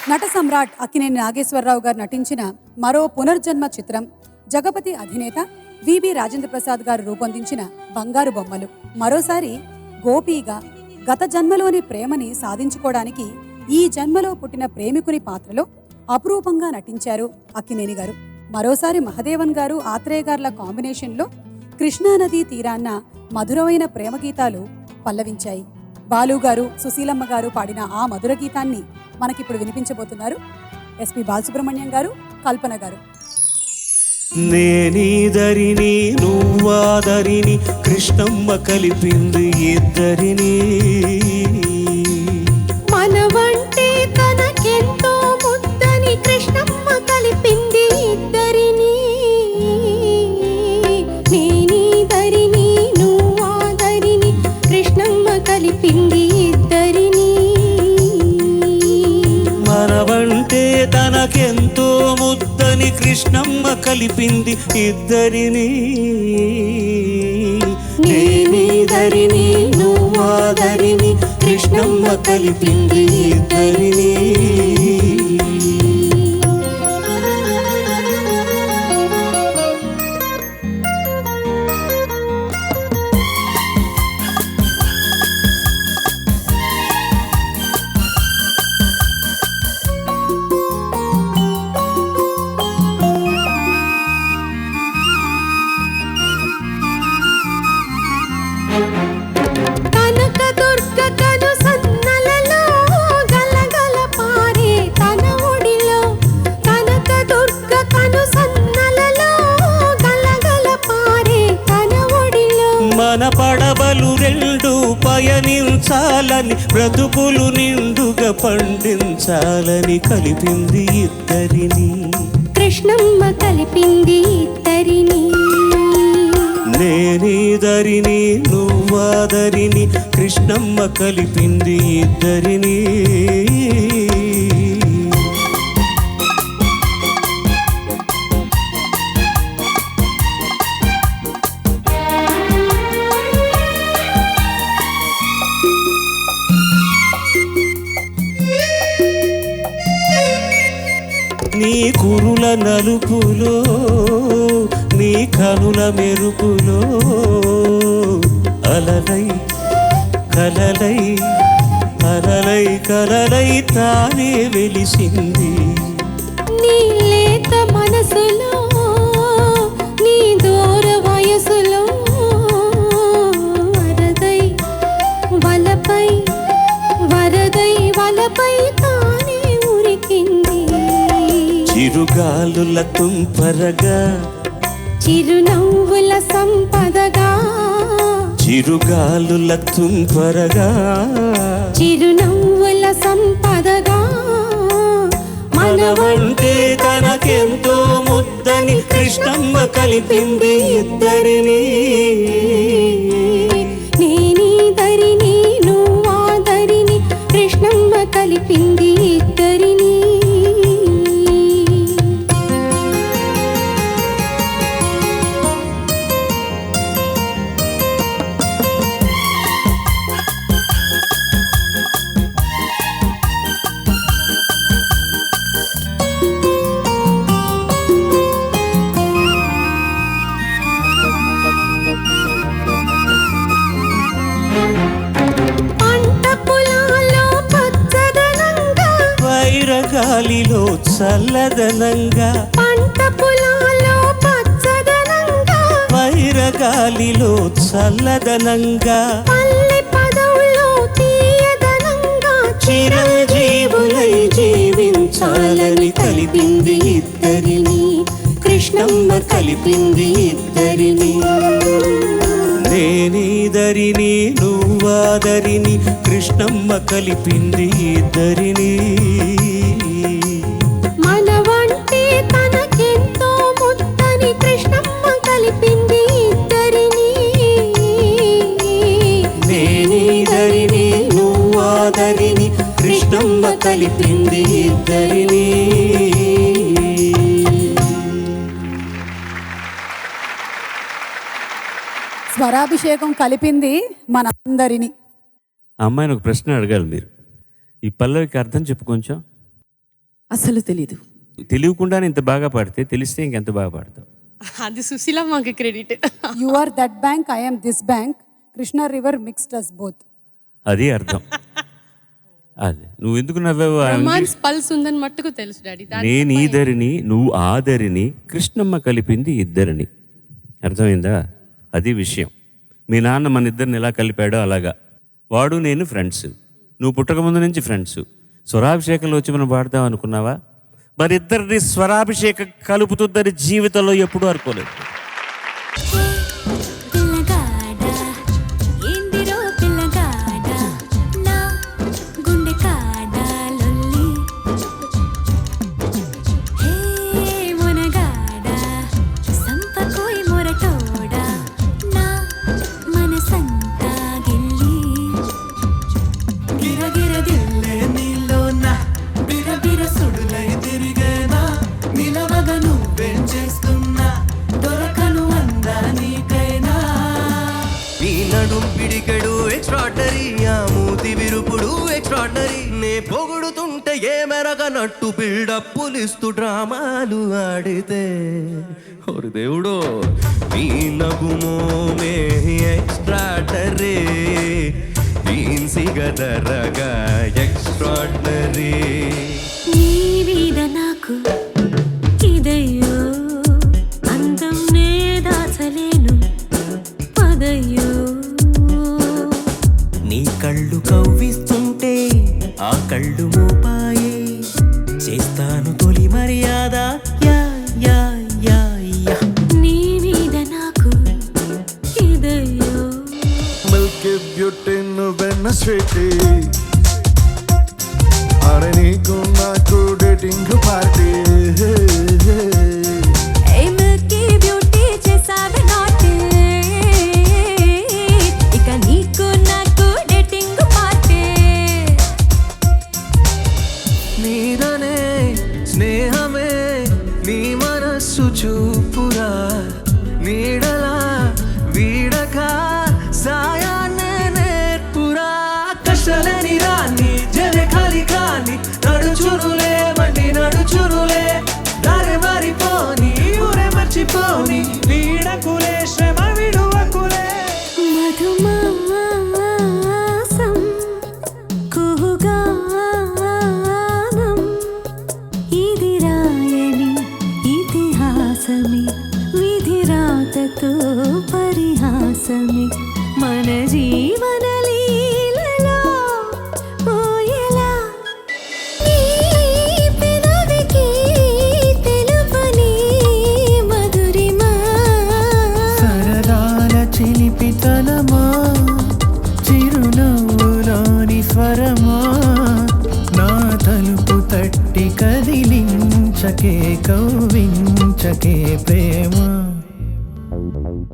నట సమ్రాట్ అక్కినేని నాగేశ్వరరావు గారు నటించిన మరో పునర్జన్మ చిత్రం జగపతి అధినేత విబి రాజేంద్ర ప్రసాద్ గారు రూపొందించిన బంగారు బొమ్మలు. మరోసారి గోపీగా గత జన్మలోని ప్రేమని సాధించుకోవడానికి ఈ జన్మలో పుట్టిన ప్రేమికుని పాత్రలో అపురూపంగా నటించారు అక్కినేని గారు. మరోసారి మహదేవన్ గారు ఆత్రేయ గారుల కాంబినేషన్లో కృష్ణానదీ తీరాన్న మధురమైన ప్రేమ గీతాలు పల్లవించాయి. బాలు గారు, సుశీలమ్మ గారు పాడిన ఆ మధుర గీతాన్ని మనకిప్పుడు వినిపించబోతున్నారు ఎస్పి బాలసుబ్రహ్మణ్యం గారు, కల్పన గారు. నేనీదరిని నువ్వాదరిని కృష్ణమ్మ కలిపింది ఇద్దరిని, మనవంటే తనకెంతో ముద్దని కృష్ణమ్మ కలిపింది ఇద్దరిని. నేనీదరిని నువ్వాదరిని కృష్ణమ్మ కలిపింది ఇద్దరిని, మనవంటే తనకెంతో ముద్దని కృష్ణమ్మ కలిపింది ఇద్దరిని. నేనీదరిని నువ్వాదరిని కృష్ణమ్మ కలిపింది ఇద్దరిని. కనకదుర్గ కను సన్నలలో గలగల పారే తన ఒడిలో, కనకదుర్గ కను సన్నలలో గలగల పారే తన ఒడిలో, మన పడవలు రెండు పయనించాలని బ్రతుకులు నిండుగా పండించాలని కలిపింది ఇద్దరిని. కృష్ణమ్మ కలిపింది ఇద్దరిని. నేనీదరిని నువ్వాదరిని కృష్ణమ్మ కలిపింది ఇద్దరిని. నీ కురుల నలుపులో నీ కనుల మెరుపులో అలలై కలలై అలలై కలలై తానే వెలిసింది. నీ లేత మనసులో నీ దూర వయసులో వరదై వలపై వరదై వలపై తానే ఉరికింది. చిరుగాలుల తుంపరగా చిరునవ్వుల సంపదగా, చిరుగాలుల తుంపరగా చిరునవ్వుల సంపదగా, మనవంటే తనకెంతో ముద్దని కృష్ణమ్మ కలిపింది ఇద్దరిని. నేనీదరిని నువ్వాదరిని కృష్ణమ్మ కలిపింది ఇద్దరిని. పంట పొలాల్లో పచ్చదనంగా, వైరగాలిలో చల్లదనంగా, పంట పొలాల్లో పచ్చదనంగా, వైరగాలిలో చల్లదనంగా, పల్లె పదవుల్లో తీయదనంగా, చిరంజీవులై జీవించాలని కలిపింది ఇద్దరిని. కృష్ణమ్మ కలిపింది ఇద్దరిని. నేనీదరిని నువ్వాదరిని కృష్ణమ్మ కలిపింది ఇద్దరిని. మనవంటే తనకెంతో ముద్దని కృష్ణమ్మ కలిపింది ఇద్దరిని. నేనీదరిని నువ్వాదరిని కృష్ణమ్మ కలిపింది ఇద్దరిని. స్వరాభిషేకం కలిపింది మనందరినీ. అమ్మాయిని ఒక ప్రశ్న అడగాలి మీరు. ఈ పల్లవికి అర్థం చెప్పు కొంచెం. అసలు తెలీదు. తెలియకుండానే ఇంత బాగా పాడితే తెలిస్తే ఇంకెంత బాగా పాడతావు. అది సుశీల మాకు credit. You are that bank, I am this bank, Krishna river mixed us both. అది అర్థం. అదే నువ్వు ఎందుకు నవ్వావు? రొమాన్స్ పల్స్ ఉందని మట్టుకు తెలుసు డాడీ. నేను ఈ ధరిని నువ్వు ఆ ధరిని, కృష్ణమ్మ కలిపింది ఇద్దరిని. అర్థమైందా? అది విషయం. మీ నాన్న మన ఇద్దరిని ఎలా కలిపాడో అలాగా వాడు నేను ఫ్రెండ్స్. నువ్వు పుట్టక ముందు నుంచి ఫ్రెండ్స్. స్వరాభిషేకంలో వచ్చి మనం పాడదాం అనుకున్నావా? మరి ఇద్దరిని స్వరాభిషేకం కలుపుతుందని జీవితంలో ఎప్పుడూ అనుకోలేదు. పొగుడుతుంటే ఏ మెరగనట్టు బిల్డప్పులిస్తూ డ్రామాలు ఆడితే ఓరు దేవుడు నీ నగుమోమే ఎక్స్ట్రాడరీ దీన్సిగదరగా ఎక్స్ట్రాడరీ నీ మీద నాకు ఇదయ్యో అందం నే దాచలేను పదయ్యో నీ కళ్ళు కవ్విస్తుంటే ఆ కళ్ళు మోపాయే చేస్తాను తొలి మర్యాద యా యా యా యా నీ మీద నాకు ఇదయ్యో మిల్కీ బ్యూటీ నువ్వెన్న స్వీటీ అరే నీకు నాకు డేటింగ్ పార్టీ ఏ మిల్కీ బ్యూటీ చేసావే నాటి ఇక నీకు నాకు డేటింగ్ పార్టీ నీదనే స్నేహమే నీ మనస్సు చూపురా నీడలా వీడక సాయాన్నే నేర్పురా కష్టలేని రాన్ని జరే ఖాళీ కాని నడుచురులే మండి నడుచురులే దారి మారిపోని ఊరే మర్చిపోని వీడకులే శ్రమ విడువకులే మధుమాసం కుహుగానం ఇది రాయని ఇతిహాసమి విధిరాతతో పరిహాసమి మన జీవన లీలలో పోయేలా నీ పెదవికి తెలుపని మధురిమా సరదాల చిలిపితనమా చిరునవ్వులోని స్వరమా నా తలుపు తట్టి కదిలించకే కవ్వించకే ప్రేమ